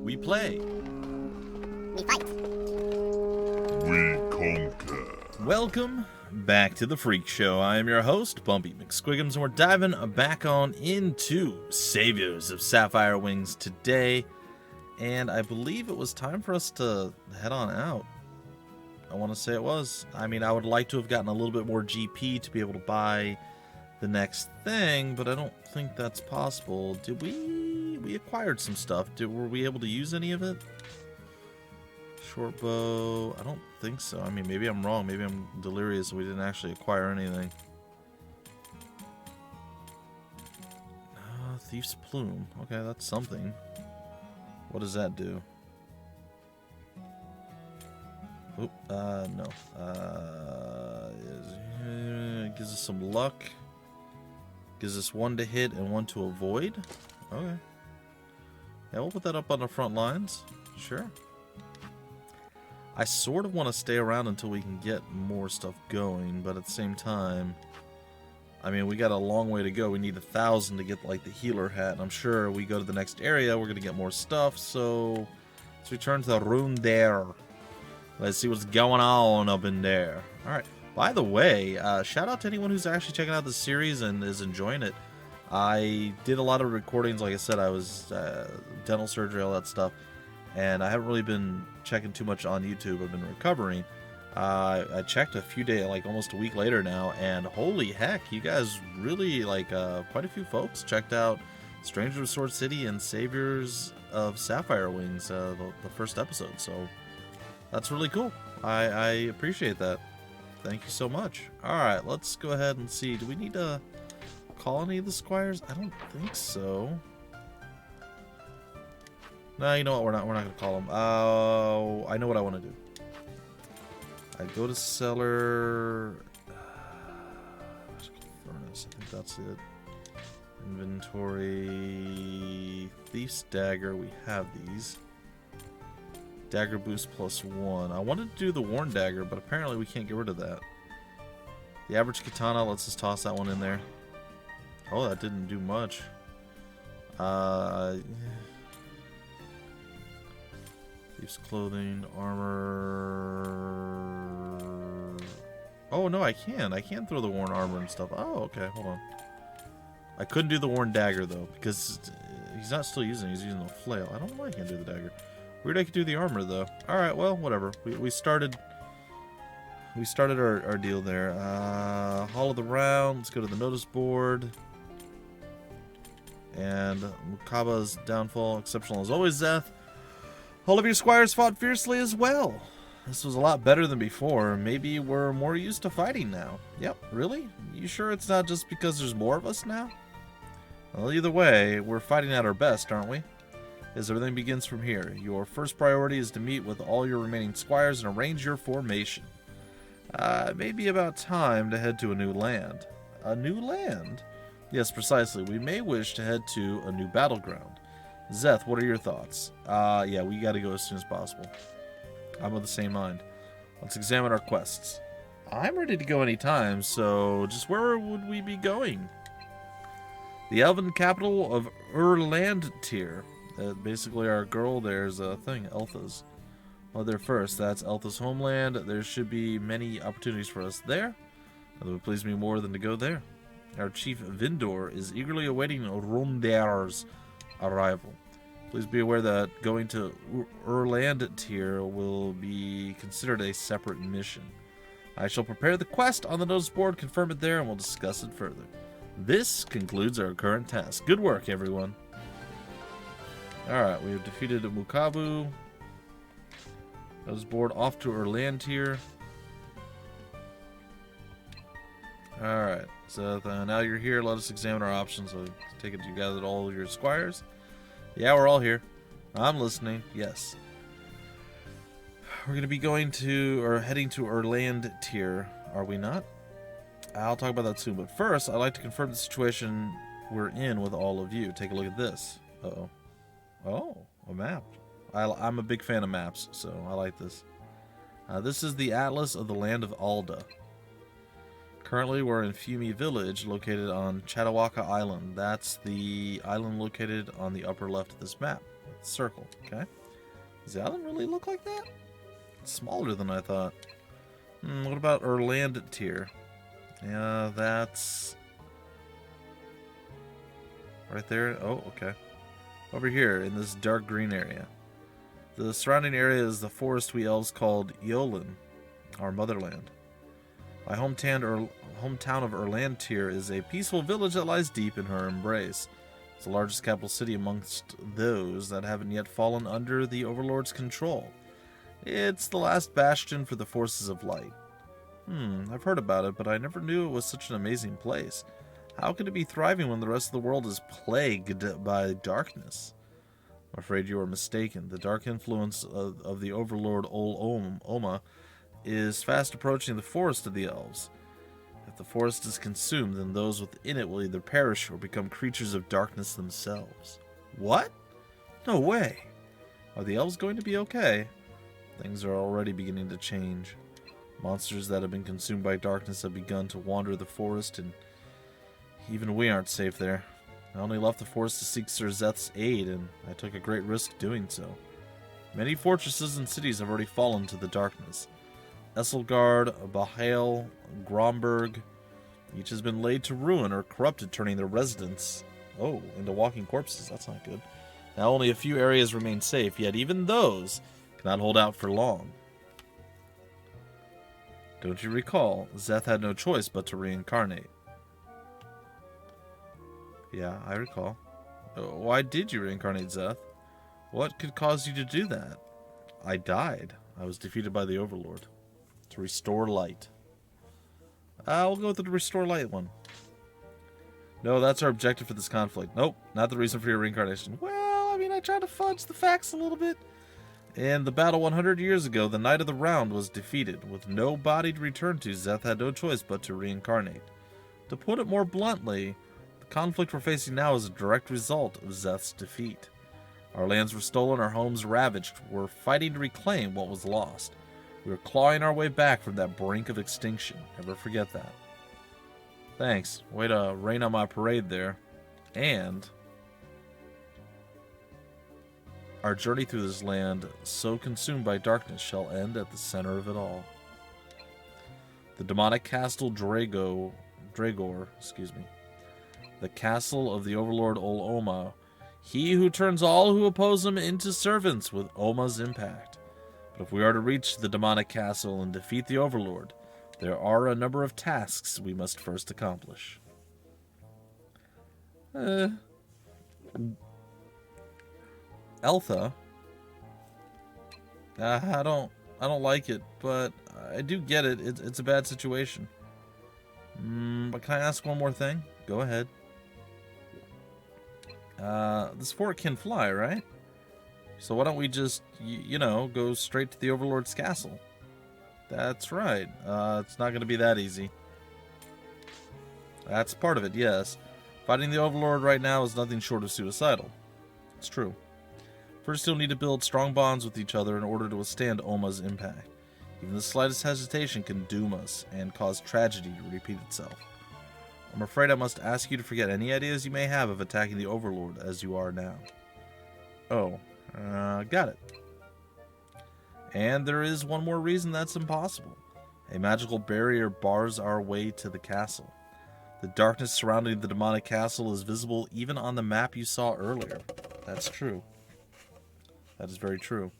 We play. We fight. We conquer. Welcome back to the Freak Show. I am your host, BUMPY-MCSQUIGUMS, and we're diving back on into Saviors of Sapphire Wings today. And I believe it was time for us to head on out. I want to say it was. I mean, I would like to have gotten a little bit more GP to be able to buy the next thing, but I don't think that's possible. Did we acquired some stuff. Were we able to use any of it? Short bow. I don't think so. I mean, maybe I'm wrong. Maybe I'm delirious. We didn't actually acquire anything. Thief's plume. Okay, that's something. What does that do? Oop, no. It gives us some luck. Gives us one to hit and one to avoid. Okay. Yeah, we'll put that up on the front lines. Sure. I sort of want to stay around until we can get more stuff going, but at the same time, I mean, we got a long way to go. We need 1,000 to get, like, the healer hat, and I'm sure we go to the next area, we're going to get more stuff, so let's return to the room there. Let's see what's going on up in there. Alright, by the way, shout out to anyone who's actually checking out this series and is enjoying it. I did a lot of recordings, like I said, I was dental surgery, all that stuff, and I haven't really been checking too much on YouTube. I've been recovering. I checked a few days, like almost a week later now, and holy heck, you guys really, like, quite a few folks checked out Strangers of Sword City and Saviors of Sapphire Wings, the first episode, so that's really cool. I appreciate that. Thank you so much. Alright, let's go ahead and see. Do we need to call any of the squires? I don't think so. No, you know what? We're not going to call them. I know what I want to do. I go to cellar. Furnace. I think that's it. Inventory. Thief's dagger. We have these. Dagger boost +1. I wanted to do the worn dagger, but apparently we can't get rid of that. The average katana. Let's just toss that one in there. Oh, that didn't do much. Thief's clothing, armor. Oh no, I can. I can throw the worn armor and stuff. Oh, okay. Hold on. I couldn't do the worn dagger though because he's not still using it. He's using a flail. I don't know why I can't do the dagger. Weird I could do the armor though. All right, well, whatever. We started. We started our deal there. Hall of the Round. Let's go to the notice board. And Mukaba's downfall. Exceptional as always, Zeth. All of your squires fought fiercely as well. This was a lot better than before. Maybe we're more used to fighting now. Yep, really? You sure it's not just because there's more of us now? Well, either way, we're fighting at our best, aren't we? As everything begins from here, your first priority is to meet with all your remaining squires and arrange your formation. It may be about time to head to a new land. A new land? Yes, precisely. We may wish to head to a new battleground. Zeth, what are your thoughts? Yeah, we gotta go as soon as possible. I'm of the same mind. Let's examine our quests. I'm ready to go anytime, so just where would we be going? The elven capital of Erlandtir. Basically, our girl there's a thing, Eltha's. Well, there first. That's Eltha's homeland. There should be many opportunities for us there. That would please me more than to go there. Our chief Vindor is eagerly awaiting Rondar's arrival. Please be aware that going to Erlandtir will be considered a separate mission. I shall prepare the quest on the notice board, confirm it there, and we'll discuss it further. This concludes our current task. Good work, everyone. Alright, we have defeated Mukabu. Notice board off to Erlandtir. Alright, so now you're here. Let us examine our options. So take it you gathered all your squires. Yeah, we're all here. I'm listening. Yes. We're going to be going to, or heading to Erlandtir, are we not? I'll talk about that soon, but first, I'd like to confirm the situation we're in with all of you. Take a look at this. Uh-oh. Oh, a map. I'm a big fan of maps, so I like this. This is the Atlas of the land of Alda. Currently, we're in Fumi Village, located on Chatawaka Island. That's the island located on the upper left of this map. Circle. Okay. Does the island really look like that? It's smaller than I thought. What about Orland tier? Yeah, that's right there. Oh, okay. Over here in this dark green area. The surrounding area is the forest we elves called Eolin, our motherland. My hometown of Erlantir is a peaceful village that lies deep in her embrace. It's the largest capital city amongst those that haven't yet fallen under the Overlord's control. It's the last bastion for the forces of light. I've heard about it, but I never knew it was such an amazing place. How could it be thriving when the rest of the world is plagued by darkness? I'm afraid you are mistaken. The dark influence of the Overlord Ol Oma is fast approaching the forest of the elves. If the forest is consumed, then those within it will either perish or become creatures of darkness themselves. What? No way. Are the elves going to be okay? Things are already beginning to change. Monsters that have been consumed by darkness have begun to wander the forest, and even we aren't safe there. I only left the forest to seek Sir Zeth's aid, and I took a great risk doing so. Many fortresses and cities have already fallen to the darkness. Esselgard, Bahale, Gromberg, each has been laid to ruin or corrupted, turning their residents, into walking corpses. That's not good. Now only a few areas remain safe, yet even those cannot hold out for long. Don't you recall, Zeth had no choice but to reincarnate? Yeah, I recall. Why did you reincarnate, Zeth? What could cause you to do that? I died. I was defeated by the Overlord. To restore light. We'll go with the restore light one. No, that's our objective for this conflict. Nope, not the reason for your reincarnation. Well, I mean, I tried to fudge the facts a little bit. In the battle 100 years ago, the Knight of the Round was defeated. With no body to return to, Zeth had no choice but to reincarnate. To put it more bluntly, the conflict we're facing now is a direct result of Zeth's defeat. Our lands were stolen, our homes ravaged. We're fighting to reclaim what was lost. We're clawing our way back from that brink of extinction. Never forget that. Thanks. Way to rain on my parade there. And our journey through this land, so consumed by darkness, shall end at the center of it all. The demonic castle Dragor, the castle of the Overlord Ol Oma, he who turns all who oppose him into servants with Oma's impact. But if we are to reach the demonic castle and defeat the Overlord, there are a number of tasks we must first accomplish. Eltha. I don't like it, but I do get it. It's a bad situation. But can I ask one more thing? Go ahead. This fort can fly, right? So why don't we just, go straight to the Overlord's castle? That's right. It's not going to be that easy. That's part of it, yes. Fighting the Overlord right now is nothing short of suicidal. It's true. First, you'll need to build strong bonds with each other in order to withstand Oma's impact. Even the slightest hesitation can doom us and cause tragedy to repeat itself. I'm afraid I must ask you to forget any ideas you may have of attacking the Overlord as you are now. Got it. And there is one more reason that's impossible. A magical barrier bars our way to the castle. The darkness surrounding the demonic castle is visible even on the map you saw earlier. That's true. That is very true.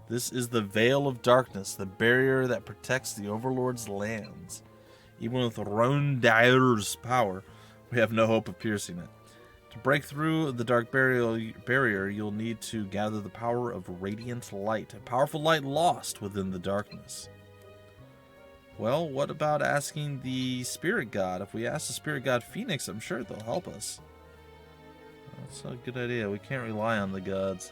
This is the Veil of Darkness, the barrier that protects the Overlord's lands. Even with Rondair's power, we have no hope of piercing it. To break through the dark barrier, you'll need to gather the power of radiant light, a powerful light lost within the darkness. Well, what about asking the spirit god? If we ask the spirit god Phoenix, I'm sure they'll help us. That's a good idea. We can't rely on the gods.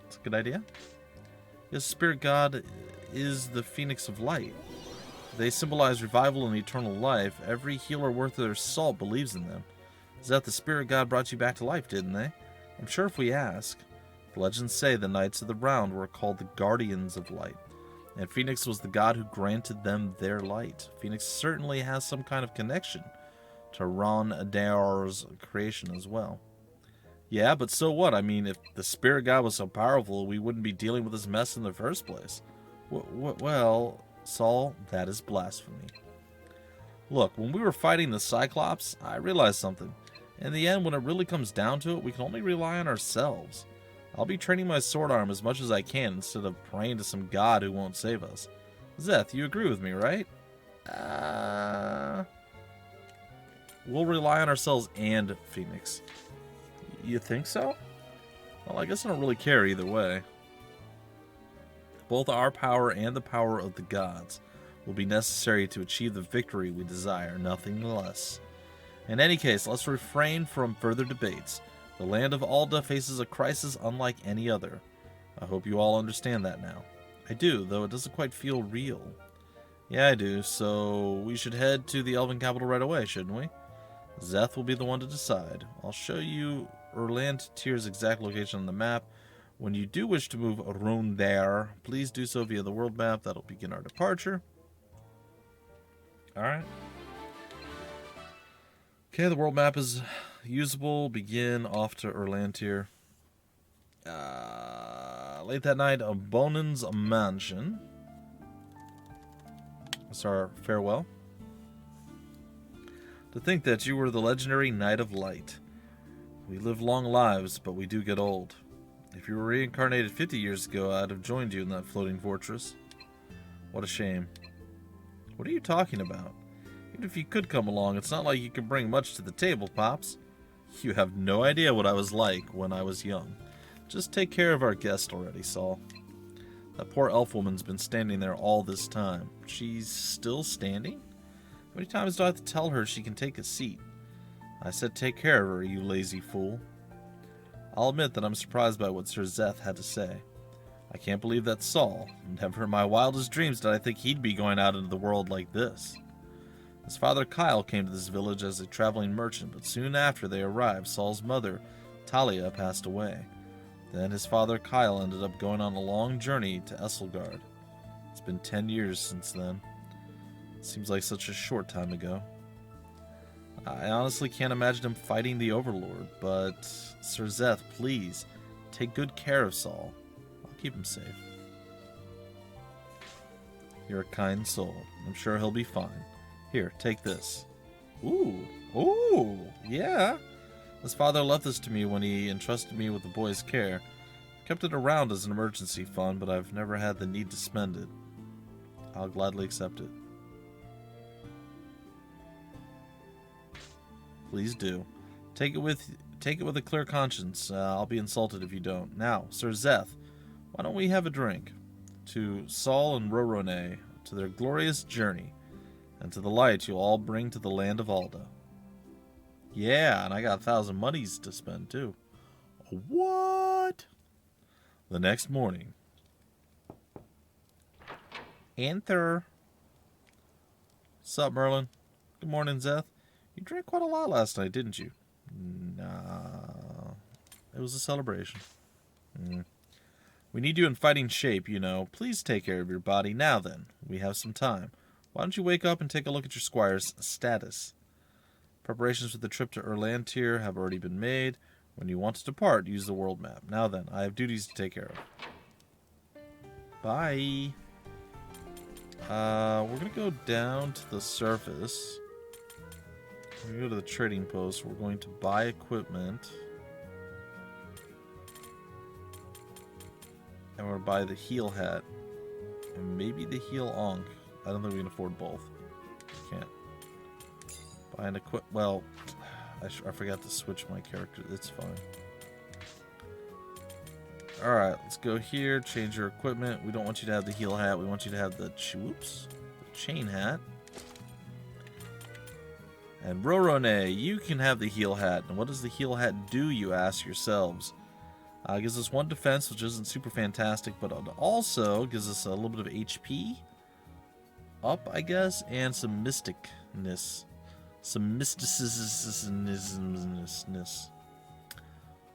That's a good idea. Yes, spirit god is the Phoenix of Light. They symbolize revival and eternal life. Every healer worth their salt believes in them. Zeth, the spirit god, brought you back to life, didn't they? I'm sure if we ask. The legends say the Knights of the Round were called the Guardians of Light, and Phoenix was the god who granted them their light. Phoenix certainly has some kind of connection to Rondar's creation as well. Yeah, but so what? I mean, if the spirit god was so powerful, we wouldn't be dealing with this mess in the first place. Well, Saul, that is blasphemy. Look, when we were fighting the Cyclops, I realized something. In the end, when it really comes down to it, we can only rely on ourselves. I'll be training my sword arm as much as I can instead of praying to some god who won't save us. Zeth, you agree with me, right? We'll rely on ourselves and Phoenix. You think so? Well, I guess I don't really care either way. Both our power and the power of the gods will be necessary to achieve the victory we desire, nothing less. In any case, let's refrain from further debates. The land of Alda faces a crisis unlike any other. I hope you all understand that now. I do, though it doesn't quite feel real. Yeah, I do, so we should head to the Elven capital right away, shouldn't we? Zeth will be the one to decide. I'll show you Erlantyr's exact location on the map. When you do wish to move Rondar, please do so via the world map. That'll begin our departure. Alright. Okay, the world map is usable. Begin off to Erlantyr. Late that night, a Bonan's mansion. That's our farewell. To think that you were the legendary Knight of Light. We live long lives, but we do get old. If you were reincarnated 50 years ago, I'd have joined you in that floating fortress. What a shame. What are you talking about? Even if you could come along, it's not like you could bring much to the table, Pops. You have no idea what I was like when I was young. Just take care of our guest already, Saul. That poor elf woman's been standing there all this time. She's still standing? How many times do I have to tell her she can take a seat? I said take care of her, you lazy fool. I'll admit that I'm surprised by what Sir Zeth had to say. I can't believe that's Saul. Never in my wildest dreams did I think he'd be going out into the world like this. His father Kyle came to this village as a traveling merchant, but soon after they arrived, Saul's mother, Talia, passed away. Then his father Kyle ended up going on a long journey to Esselgard. It's been 10 years since then. It seems like such a short time ago. I honestly can't imagine him fighting the Overlord, but Sir Zeth, please, take good care of Saul. I'll keep him safe. You're a kind soul. I'm sure he'll be fine. Here, take this. Ooh, yeah. His father left this to me when he entrusted me with the boy's care. I kept it around as an emergency fund, but I've never had the need to spend it. I'll gladly accept it. Please do. Take it with a clear conscience. I'll be insulted if you don't. Now, Sir Zeth, why don't we have a drink? To Saul and Rorone, to their glorious journey, and to the light you'll all bring to the land of Alda. Yeah, and I got 1,000 monies to spend, too. What? The next morning. Enter. Sup, Merlin? Good morning, Zeth. You drank quite a lot last night, didn't you? Nah. It was a celebration. We need you in fighting shape, you know. Please take care of your body. Now then, we have some time. Why don't you wake up and take a look at your squire's status? Preparations for the trip to Erlantyr have already been made. When you want to depart, use the world map. Now then, I have duties to take care of. Bye. We're going to go down to the surface. We're going to go to the trading post. We're going to buy equipment. And we're going to buy the heel hat. And maybe the heel onk. I don't think we can afford both. Can't. Buy an equip. Well, I forgot to switch my character. It's fine. Alright, let's go here. Change your equipment. We don't want you to have the heel hat. We want you to have the chain hat. And Rorone, you can have the heel hat. And what does the heel hat do, you ask yourselves? It gives us 1 defense, which isn't super fantastic, but it also gives us a little bit of HP up, I guess, and some mysticness. Some mysticism.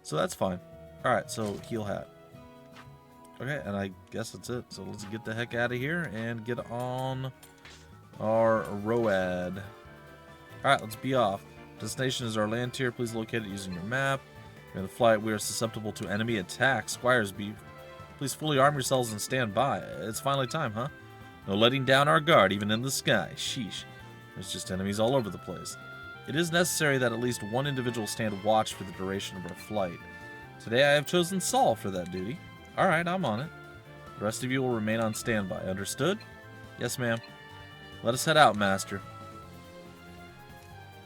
So that's fine. Alright, so heel hat. Okay, and I guess that's it. So let's get the heck out of here and get on our road. Alright, let's be off. Destination is our land tier. Please locate it using your map. During the flight, we are susceptible to enemy attack. Squires, please fully arm yourselves and stand by. It's finally time, huh? No letting down our guard, even in the sky. Sheesh. There's just enemies all over the place. It is necessary that at least one individual stand watch for the duration of our flight. Today I have chosen Saul for that duty. Alright, I'm on it. The rest of you will remain on standby. Understood? Yes, ma'am. Let us head out, Master.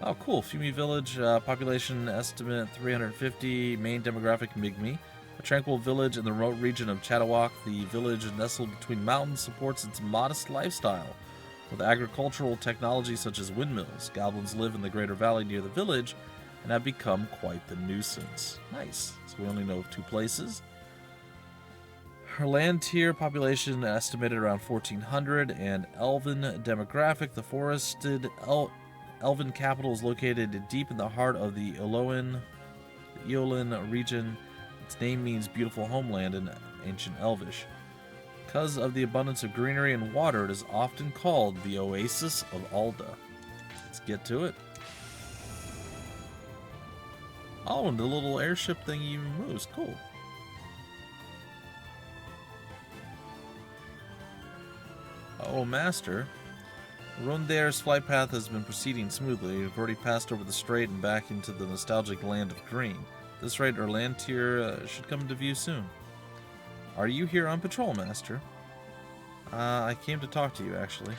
Oh, cool. Fumi Village, population estimate 350, main demographic Migmi. A tranquil village in the remote region of Chattawalk, the village nestled between mountains supports its modest lifestyle. With agricultural technology such as windmills, goblins live in the greater valley near the village and have become quite the nuisance. Nice. So we only know of 2 places. Her land tier population estimated around 1,400 and elven demographic. The forested elven capital is located deep in the heart of the Eolin region. Its name means beautiful homeland in ancient Elvish. Because of the abundance of greenery and water, it is often called the Oasis of Alda. Let's get to it. Oh, and the little airship thing even moves. Cool. Oh, Master. Rondair's flight path has been proceeding smoothly. We've already passed over the strait and back into the nostalgic land of green. At this rate, our land tier should come into view soon. Are you here on patrol, Master? I came to talk to you, actually.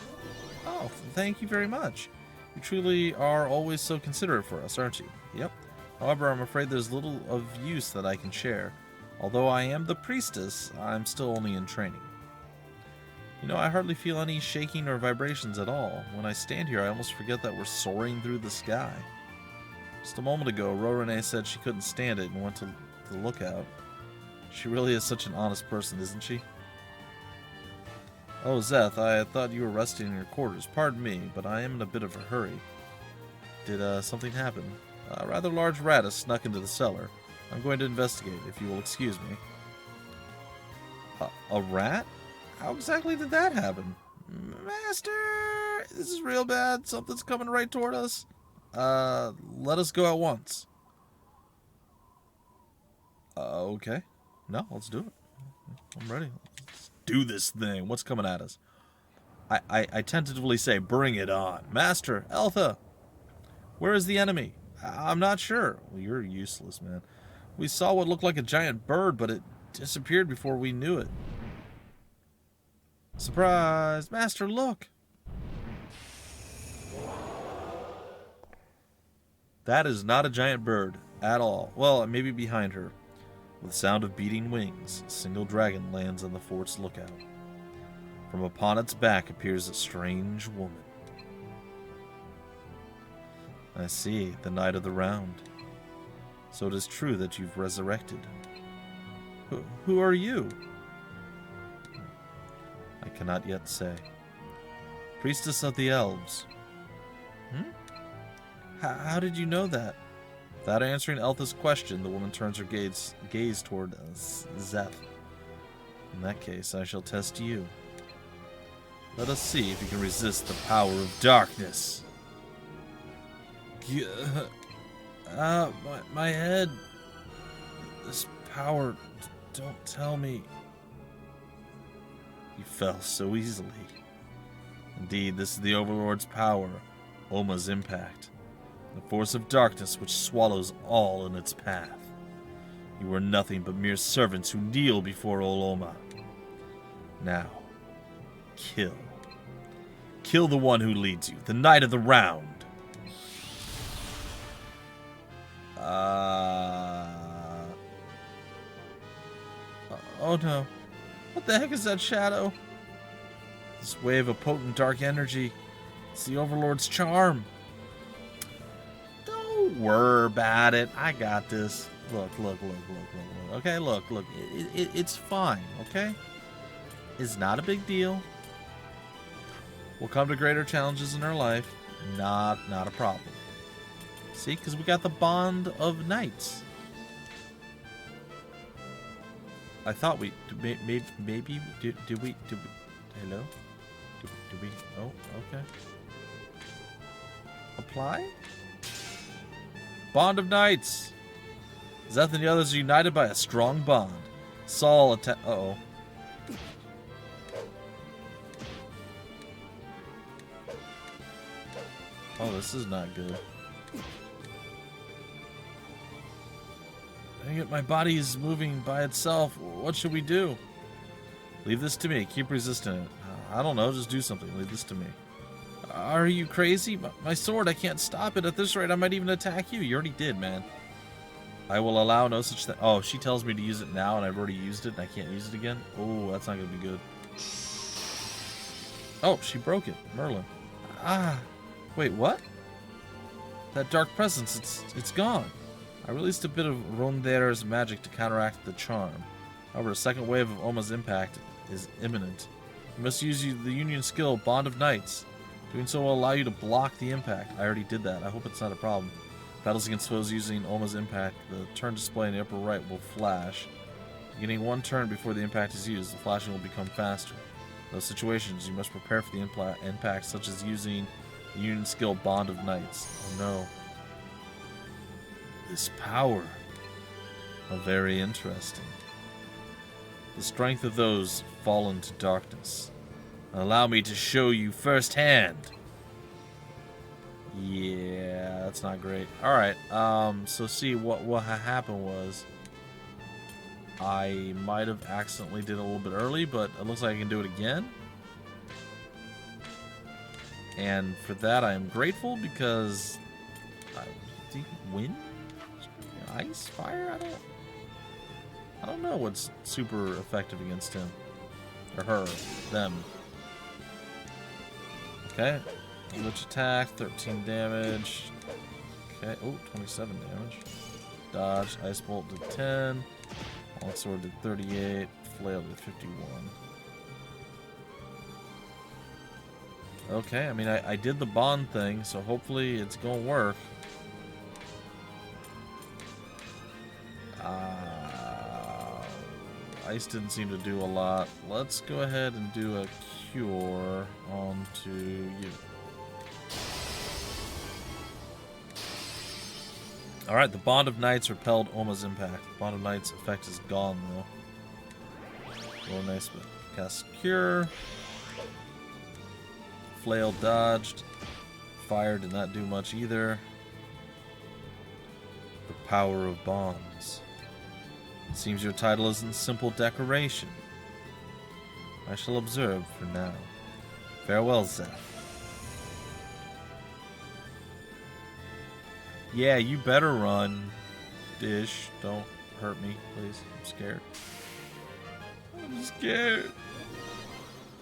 Oh, thank you very much. You truly are always so considerate for us, aren't you? Yep. However, I'm afraid there's little of use that I can share. Although I am the priestess, I'm still only in training. You know, I hardly feel any shaking or vibrations at all. When I stand here, I almost forget that we're soaring through the sky. Just a moment ago, Rorene said she couldn't stand it and went to the lookout. She really is such an honest person, isn't she? Oh, Zeth, I thought you were resting in your quarters. Pardon me, but I am in a bit of a hurry. Did something happen? A rather large rat has snuck into the cellar. I'm going to investigate, if you will excuse me. A rat? How exactly did that happen? Master! This is real bad. Something's coming right toward us. Let us go at once. Okay. No, let's do it. I'm ready. Let's do this thing. What's coming at us? I tentatively say, bring it on. Master, Altha, where is the enemy? I'm not sure. Well, you're useless, man. We saw what looked like a giant bird, but it disappeared before we knew it. Surprise! Master, look! That is not a giant bird at all. Well, maybe behind her. With the sound of beating wings, a single dragon lands on the fort's lookout. From upon its back appears a strange woman. I see, the Knight of the Round. So it is true that you've resurrected. Who are you? I cannot yet say. Priestess of the Elves. How did you know that? Without answering Eltha's question, the woman turns her gaze toward Zeth. In that case, I shall test you. Let us see if you can resist the power of darkness. My head. This power. Don't tell me. You fell so easily. Indeed, this is the Overlord's power, Oma's impact. The force of darkness which swallows all in its path. You are nothing but mere servants who kneel before Oloma. Now, kill. Kill the one who leads you, the Knight of the Round. Oh no. What the heck is that shadow? This wave of potent dark energy. It's the Overlord's charm. Don't worry about it. I got this. Look. Okay, look. It's fine, okay? It's not a big deal. We'll come to greater challenges in our life. Not a problem. See, because we got the bond of knights. I thought we maybe did we hello? Did we? Oh, okay. Apply? Bond of Knights. Zeth and the others are united by a strong bond. Saul attack. Uh-oh. Oh, this is not good. Dang it, my body's moving by itself. What should we do? Leave this to me. Keep resisting it. I don't know. Just do something. Leave this to me. Are you crazy? My sword, I can't stop it. At this rate, I might even attack you. You already did, man. I will allow no such thing. Oh, she tells me to use it now, and I've already used it, and I can't use it again? Oh, that's not going to be good. Oh, she broke it. Merlin. Ah. Wait, what? That dark presence, it's gone. I released a bit of Ronder's magic to counteract the charm. However, a second wave of Oma's impact is imminent. You must use the Union skill, Bond of Knights. Doing so will allow you to block the impact. I already did that. I hope it's not a problem. Battles against foes using Oma's impact, the turn display in the upper right will flash. Beginning one turn before the impact is used, the flashing will become faster. In those situations, you must prepare for the impact, such as using the Union skill, Bond of Knights. Oh no. This power. Oh, very interesting. The strength of those fallen to darkness. Allow me to show you firsthand. Yeah, that's not great. Alright, so see, what happened was I might have accidentally did it a little bit early, but it looks like I can do it again. And for that I am grateful because do you win? Ice? Fire? I don't know what's super effective against him. Or her. Them. Okay. Lich attack, 13 damage. Okay. Oh, 27 damage. Dodge. Ice Bolt did 10. Longsword did 38. Flail did 51. Okay, I mean, I did the bond thing, so hopefully it's gonna work. Ice didn't seem to do a lot. Let's go ahead and do a cure onto you. Alright, the Bond of Knights repelled Oma's impact. The Bond of Knights effect is gone, though. Real nice, but cast Cure. Flail dodged. Fire did not do much either. The power of bonds. It seems your title isn't simple decoration. I shall observe for now. Farewell, Zeth. Yeah, you better run. Dish, don't hurt me, please. I'm scared. I'm scared.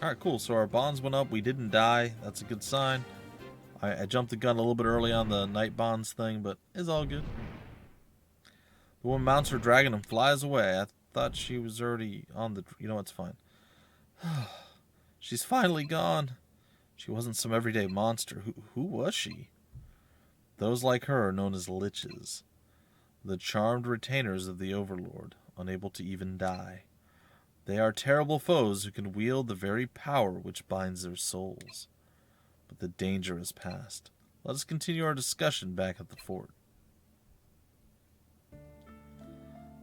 Alright, cool. So our bonds went up. We didn't die. That's a good sign. I jumped the gun a little bit early on the night bonds thing, but it's all good. The woman mounts her dragon and flies away. I thought she was already on the... You know, it's fine. She's finally gone. She wasn't some everyday monster. Who was she? Those like her are known as Liches, the charmed retainers of the Overlord, unable to even die. They are terrible foes who can wield the very power which binds their souls. But the danger is past. Let us continue our discussion back at the fort.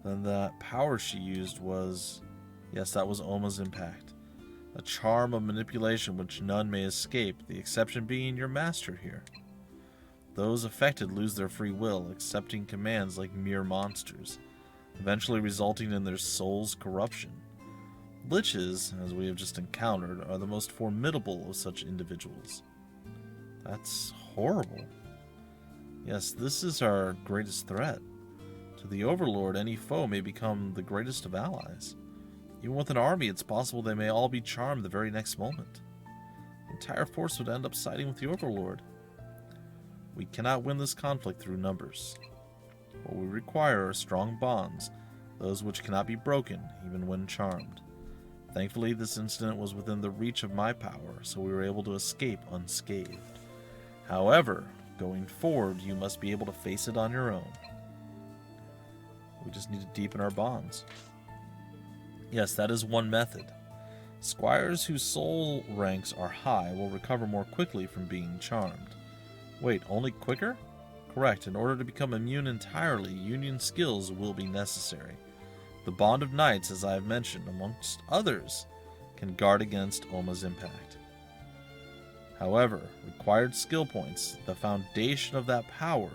Then the power she used was... Yes, that was Oma's impact. A charm of manipulation which none may escape, the exception being your master here. Those affected lose their free will, accepting commands like mere monsters, eventually resulting in their soul's corruption. Liches, as we have just encountered, are the most formidable of such individuals. That's horrible. Yes, this is our greatest threat. To the Overlord, any foe may become the greatest of allies. Even with an army, it's possible they may all be charmed the very next moment. The entire force would end up siding with the Overlord. We cannot win this conflict through numbers. What we require are strong bonds, those which cannot be broken, even when charmed. Thankfully, this incident was within the reach of my power, so we were able to escape unscathed. However, going forward, you must be able to face it on your own. We just need to deepen our bonds. Yes, that is one method. Squires whose soul ranks are high will recover more quickly from being charmed. Wait, only quicker? Correct. In order to become immune entirely, union skills will be necessary. The Bond of Knights, as I have mentioned, amongst others, can guard against Oma's impact. However, required skill points, the foundation of that power,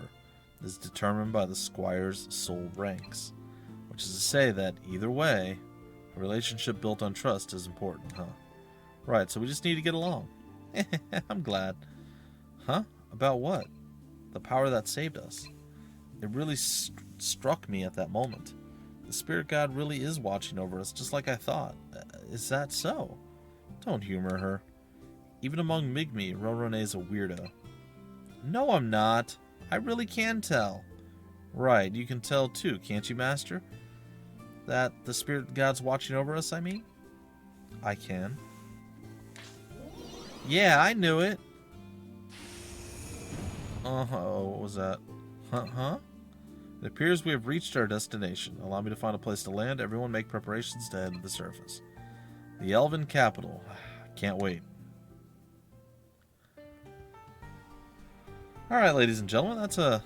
is determined by the squire's soul ranks. Which is to say that, either way, a relationship built on trust is important, huh? Right, so we just need to get along. I'm glad. Huh? About what? The power that saved us. It really struck me at that moment. The spirit god really is watching over us, just like I thought. Is that so? Don't humor her. Even among Migmi, Rorone's a weirdo. No, I'm not. I really can tell. Right, you can tell too, can't you, Master? That the spirit god's watching over us, I mean? I can. Yeah, I knew it. What was that? Huh? It appears we have reached our destination. Allow me to find a place to land. Everyone make preparations to head to the surface. The Elven capital. Can't wait. Alright, ladies and gentlemen, that's a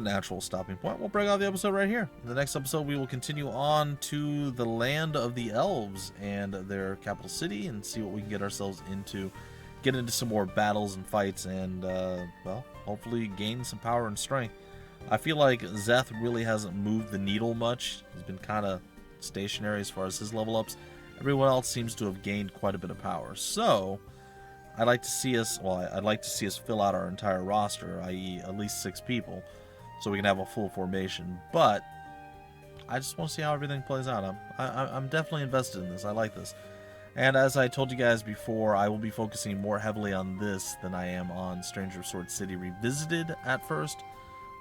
natural stopping point. We'll break off the episode right here. In the next episode, we will continue on to the land of the elves and their capital city and see what we can get ourselves into. Get into some more battles and fights and, well, hopefully gain some power and strength. I feel like Szeth really hasn't moved the needle much. He's been kind of stationary as far as his level ups. Everyone else seems to have gained quite a bit of power. So, I'd like to see us fill out our entire roster, i.e. at least 6 people, so we can have a full formation. But I just want to see how everything plays out. I'm definitely invested in this. I like this. And as I told you guys before, I will be focusing more heavily on this than I am on Stranger of Sword City Revisited at first,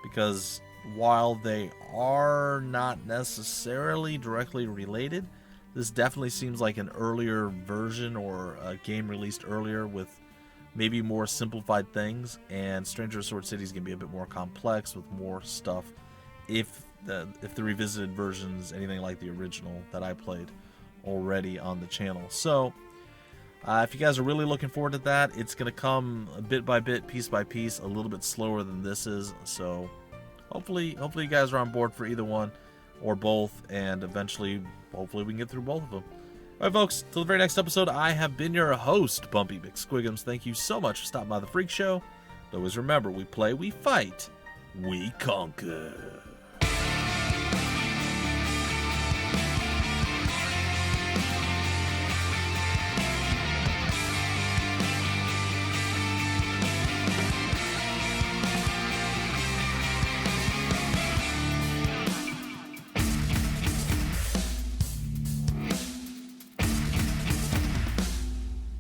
because while they are not necessarily directly related, this definitely seems like an earlier version or a game released earlier with maybe more simplified things, and Stranger of Sword City is going to be a bit more complex with more stuff if the revisited version is anything like the original that I played already on the channel. So if you guys are really looking forward to that, it's going to come bit by bit, piece by piece, a little bit slower than this is. So hopefully you guys are on board for either one or both, and eventually hopefully we can get through both of them. Alright folks, till the very next episode, I have been your host, BUMPY-MCSQUIGUMS. Thank you so much for stopping by the Freak Show. Always remember, we play, we fight, we conquer.